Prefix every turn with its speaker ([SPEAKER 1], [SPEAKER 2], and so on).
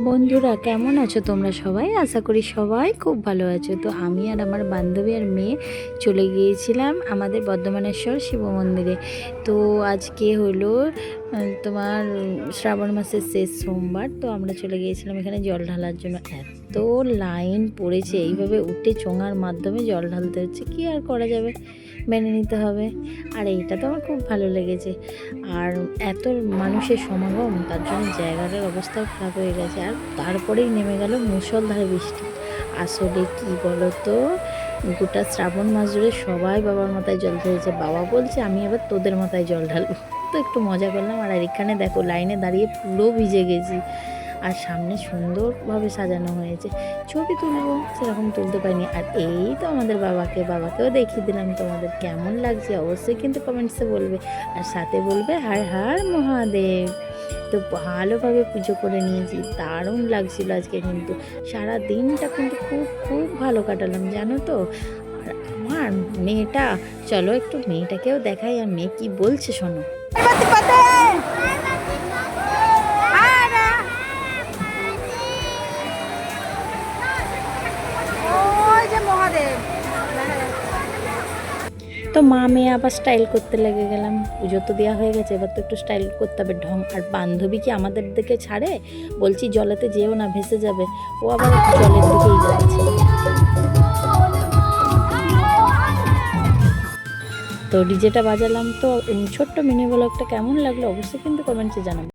[SPEAKER 1] বন্ধুরা কেমন আছো তোমরা সবাই? আশা করি সবাই খুব ভালো আছো। তো আমি আর আমার বান্ধবী আর মেয়ে চলে গিয়েছিলাম আমাদের বর্ধমানেশ্বর শিব মন্দিরে। তো আজকে হলো তোমার শ্রাবণ মাসের শেষ সোমবার। তো আমরা চলে গিয়েছিলাম এখানে জল ঢালার জন্য। এত লাইন পড়েছে, এইভাবে উঠে চোঙার মাধ্যমে জল ঢালতে হচ্ছে, কি আর করা যাবে, মেনে নিতে হবে। আর এইটা তো আমার খুব ভালো লেগেছে। আর এত মানুষের সমাগম, তার জন্য জায়গাটার অবস্থাও খারাপ হয়ে গেছে। আর তারপরেই নেমে গেল মুষলধারে বৃষ্টি। আসলে কি বলো তো, গোটা শ্রাবণ মাস জুড়ে সবাই বাবার মাথায় জল ঢেলেছে। বাবা বলছে আমি এবার তোদের মাথায় জল ঢালবো। তো একটু মজা করলাম। আর এখানে দেখো লাইনে দাঁড়িয়ে পুরো ভিজে গেছি। আর সামনে সুন্দরভাবে সাজানো হয়েছে, ছবি তুলবো সেরকম তুলতে পারিনি। আর এই তো আমাদের বাবাকেও দেখিয়ে দিলাম। তোমাদের কেমন লাগছে অবশ্যই কিন্তু কমেন্টসে বলবে, আর সাথে বলবে হর হর মহাদেব। তো ভালোভাবে পুজো করে নিয়েছি, দারুণ লাগছিল আজকে। কিন্তু সারা দিনটা কিন্তু খুব খুব ভালো কাটালাম জানো তো। আর আমার মেয়েটা, চলো একটু মেয়েটাকেও দেখাই, আর মেয়ে কি বলছে শোনো। তো মা মেয়ে আবার স্টাইল করতে লেগে গেলাম। পুজো তো দেওয়া হয়ে গেছে, এবার তো একটু স্টাইল করতে হবে, ঢং। আর বান্ধবী কি আমাদের দিকে ছাড়ে? বলছি জলেতে যেও না, ভেসে যাবে। ও আবার জলের দিকেই যাচ্ছে। তো ডিজেটা বাজালাম। তো ছোট্ট মিনি ব্লগটা কেমন লাগলো অবশ্যই কিন্তু কমেন্টসে জানাবে।